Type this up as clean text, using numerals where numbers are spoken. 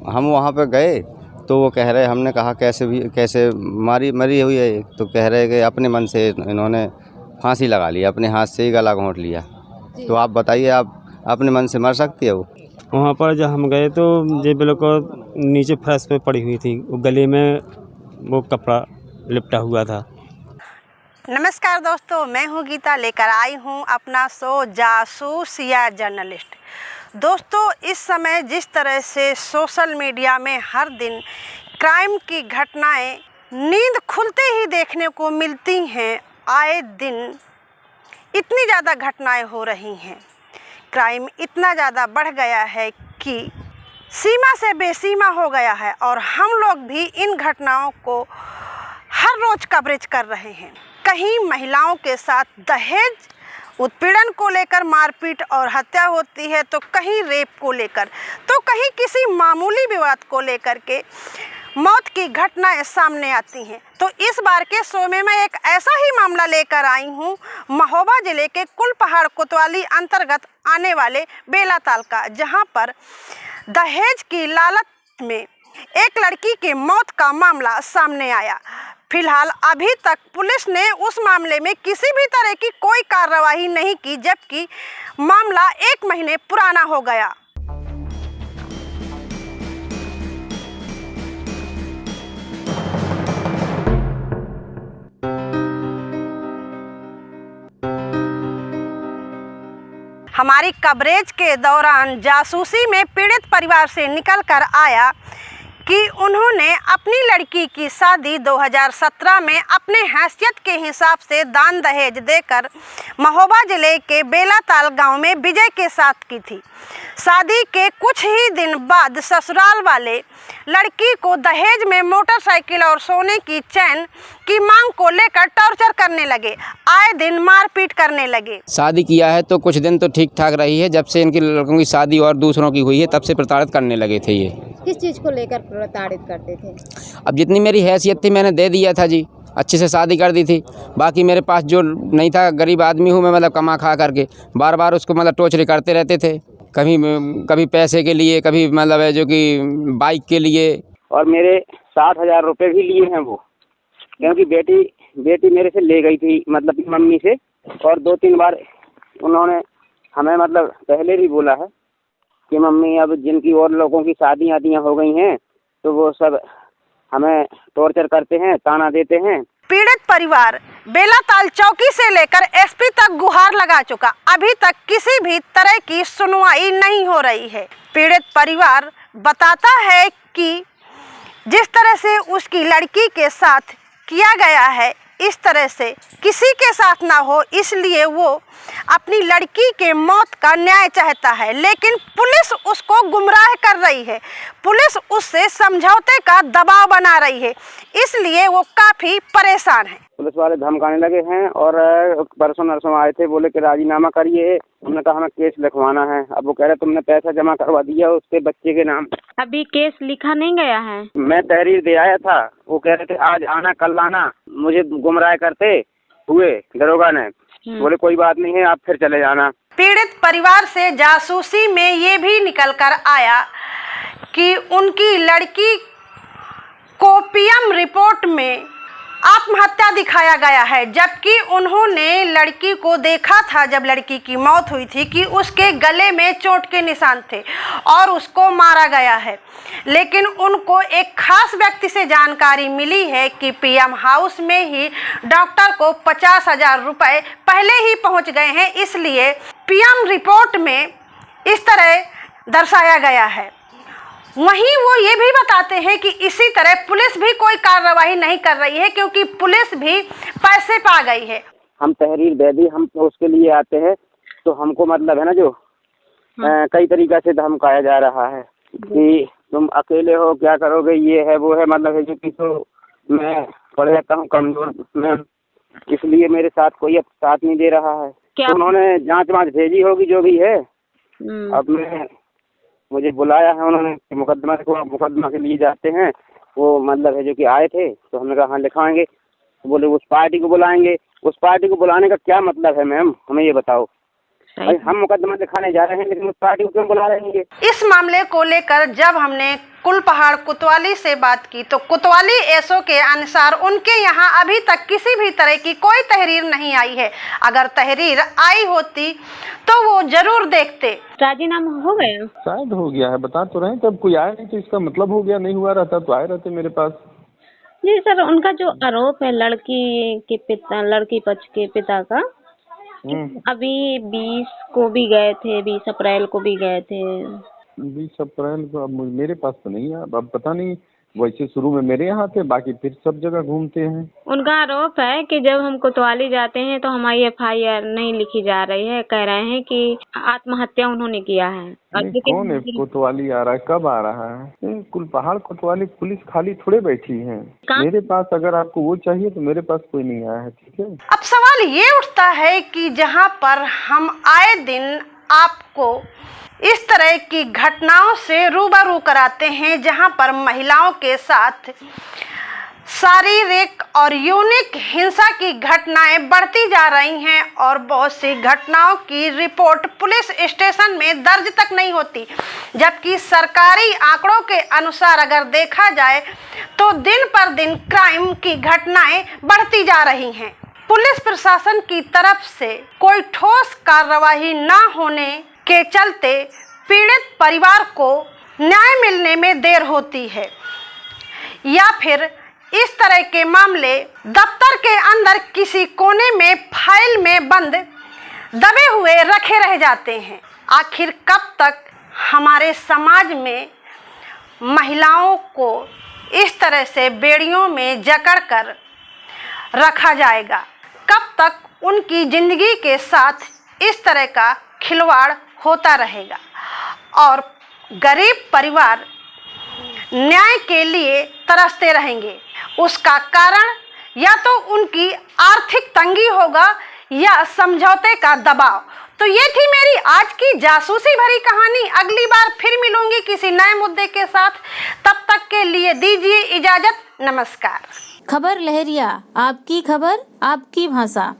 हम वहाँ पे गए तो वो कह रहे, हमने कहा कैसे मरी हुई है, तो कह रहे कि अपने मन से इन्होंने फांसी लगा ली, अपने हाथ से ही गला घोंट लिया। तो आप बताइए, आप अपने मन से मर सकती है वो? वहाँ पर जब हम गए तो जे बिल्कुल नीचे फर्श पे पड़ी हुई थी, वो गले में वो कपड़ा लिपटा हुआ था। नमस्कार दोस्तों, मैं हूं गीता, लेकर आई हूं अपना शो जासूस या जर्नलिस्ट। दोस्तों, इस समय जिस तरह से सोशल मीडिया में हर दिन क्राइम की घटनाएं नींद खुलते ही देखने को मिलती हैं, आए दिन इतनी ज़्यादा घटनाएं हो रही हैं, क्राइम इतना ज़्यादा बढ़ गया है कि सीमा से बेसीमा हो गया है और हम लोग भी इन घटनाओं को हर रोज़ कवरेज कर रहे हैं। कहीं महिलाओं के साथ दहेज उत्पीड़न को लेकर मारपीट और हत्या होती है, तो कहीं रेप को लेकर, तो कहीं किसी मामूली विवाद को लेकर के मौत की घटनाएं सामने आती हैं। तो इस बार के शो में मैं एक ऐसा ही मामला लेकर आई हूं, महोबा जिले के कुलपहाड़ कोतवाली अंतर्गत आने वाले बेलाताल का, जहां पर दहेज की लालच में एक लड़की की मौत का मामला सामने आया। फिलहाल अभी तक पुलिस ने उस मामले में किसी भी तरह की कोई कार्रवाई नहीं की, जबकि मामला 1 महीने पुराना हो गया। हमारी कवरेज के दौरान जासूसी में पीड़ित परिवार से निकल कर आया कि उन्होंने अपनी लड़की की शादी 2017 में अपने हैसियत के हिसाब से दान दहेज देकर महोबा जिले के बेलाताल गांव में विजय के साथ की थी। शादी के कुछ ही दिन बाद ससुराल वाले लड़की को दहेज में मोटरसाइकिल और सोने की चैन की मांग को लेकर टॉर्चर करने लगे, आए दिन मारपीट करने लगे। शादी किया है तो कुछ दिन तो ठीक ठाक रही है, जब से इनकी लड़कों की शादी और दूसरों की हुई है तब से प्रताड़ित करने लगे थे। ये किस चीज़ को लेकर प्रताड़ित करते थे? अब जितनी मेरी हैसियत थी मैंने दे दिया था जी, अच्छे से शादी कर दी थी। बाकी मेरे पास जो नहीं था, गरीब आदमी हूँ मैं, मतलब कमा खा करके बार बार उसको मतलब टॉर्चर करते रहते थे। कभी पैसे के लिए, कभी मतलब है जो कि बाइक के लिए। और मेरे 60,000 रुपये भी लिए हैं वो, क्योंकि बेटी मेरे से ले गई थी, मतलब मम्मी से। और 2-3 बार उन्होंने हमें मतलब पहले भी बोला है कि मम्मी अब जिनकी और लोगों की शादियाँ हो गई हैं तो वो सब हमें टॉर्चर करते हैं, ताना देते हैं। पीड़ित परिवार बेलाताल चौकी से लेकर एसपी तक गुहार लगा चुका, अभी तक किसी भी तरह की सुनवाई नहीं हो रही है। पीड़ित परिवार बताता है कि जिस तरह से उसकी लड़की के साथ किया गया है, इस तरह से किसी के साथ ना हो, इसलिए वो अपनी लड़की के मौत का न्याय चाहता है। लेकिन पुलिस उसको गुमराह कर रही है, पुलिस उससे समझौते का दबाव बना रही है, इसलिए वो काफ़ी परेशान है। पुलिस वाले धमकाने लगे हैं और परसों नरसों आए थे, बोले कि राजीनामा करिए। हमने कहा हमें केस लिखवाना है। अब वो कह रहे तुमने पैसा जमा करवा दिया उसके बच्चे के नाम। अभी केस लिखा नहीं गया है? मैं तहरीर दे आया था, वो कह रहे थे आज आना कल आना, मुझे गुमराह करते हुए दरोगा ने। बोले कोई बात नहीं है, आप फिर चले जाना। पीड़ित परिवार से जासूसी में ये भी निकल कर आया कि उनकी लड़की को पीएम रिपोर्ट में आत्महत्या दिखाया गया है, जबकि उन्होंने लड़की को देखा था जब लड़की की मौत हुई थी कि उसके गले में चोट के निशान थे और उसको मारा गया है। लेकिन उनको एक खास व्यक्ति से जानकारी मिली है कि पीएम हाउस में ही डॉक्टर को 50,000 रुपये पहले ही पहुंच गए हैं, इसलिए पीएम रिपोर्ट में इस तरह दर्शाया गया है। वहीं वो ये भी बताते हैं कि इसी तरह पुलिस भी कोई कार्रवाई नहीं कर रही है, क्योंकि पुलिस भी पैसे पा गई है। हम तहरीर दे दी, हम तो उसके लिए आते हैं, तो हमको मतलब है ना जो कई तरीक़ा से धमकाया जा रहा है कि तुम अकेले हो, क्या करोगे, ये है वो है, मतलब है जो कि तो मैं पढ़ जाता हूँ कमजोर में, इसलिए मेरे साथ कोई अब साथ नहीं दे रहा है। तो उन्होंने जाँच भेजी होगी जो भी है। अब मुझे बुलाया है उन्होंने, मुकदमा के लिए जाते हैं। वो मतलब है जो कि आए थे, तो हमने कहा हाँ लिखाएंगे। तो बोले उस पार्टी को बुलाएंगे। उस पार्टी को बुलाने का क्या मतलब है मैम, हमें ये बताओ। भाई हम मुकदमा दिखाने जा रहे हैं, लेकिन उस पार्टी को क्यों बुला रहे हैं ये? इस मामले को लेकर जब हमने कुलपहाड़ कोतवाली से बात की तो कोतवाली एसओ के अनुसार उनके यहाँ अभी तक किसी भी तरह की कोई तहरीर नहीं आई है। अगर तहरीर आई होती तो वो जरूर देखते। राजीनामा हो गया? शायद हो गया है, बता तो रहे हैं, तब कोई आया नहीं तो इसका मतलब हो गया, नहीं हुआ रहता तो आए रहते मेरे पास। जी सर, उनका जो आरोप है लड़की पक्ष के पिता का, अभी 20 को भी गए थे, 20 अप्रैल को भी गए थे। 20 अप्रैल को अब मेरे पास तो नहीं है, अब पता नहीं, वैसे शुरू में मेरे यहाँ थे, बाकी फिर सब जगह घूमते हैं। उनका आरोप है कि जब हम कोतवाली जाते हैं तो हमारी FIR नहीं लिखी जा रही है, कह रहे हैं कि आत्महत्या उन्होंने किया है। कौन है कोतवाली आ रहा है, कब आ रहा है? कुलपहाड़ कोतवाली पुलिस खाली थोड़े बैठी है मेरे पास। अगर आपको वो चाहिए तो मेरे पास कोई नहीं आया है, ठीक है। अब सवाल ये उठता है कि जहां पर हम आए दिन आपको इस तरह की घटनाओं से रूबरू कराते हैं, जहां पर महिलाओं के साथ शारीरिक और यौनिक हिंसा की घटनाएं बढ़ती जा रही हैं और बहुत सी घटनाओं की रिपोर्ट पुलिस स्टेशन में दर्ज तक नहीं होती, जबकि सरकारी आंकड़ों के अनुसार अगर देखा जाए तो दिन पर दिन क्राइम की घटनाएं बढ़ती जा रही हैं। पुलिस प्रशासन की तरफ से कोई ठोस कार्रवाई न होने के चलते पीड़ित परिवार को न्याय मिलने में देर होती है या फिर इस तरह के मामले दफ्तर के अंदर किसी कोने में फाइल में बंद दबे हुए रखे रह जाते हैं। आखिर कब तक हमारे समाज में महिलाओं को इस तरह से बेड़ियों में जकड़कर रखा जाएगा? कब तक उनकी जिंदगी के साथ इस तरह का खिलवाड़ होता रहेगा और गरीब परिवार न्याय के लिए तरसते रहेंगे? उसका कारण या तो उनकी आर्थिक तंगी होगा या समझौते का दबाव। तो ये थी मेरी आज की जासूसी भरी कहानी। अगली बार फिर मिलूंगी किसी नए मुद्दे के साथ। तब तक के लिए दीजिए इजाजत। नमस्कार। खबर लहरिया, आपकी खबर आपकी भाषा।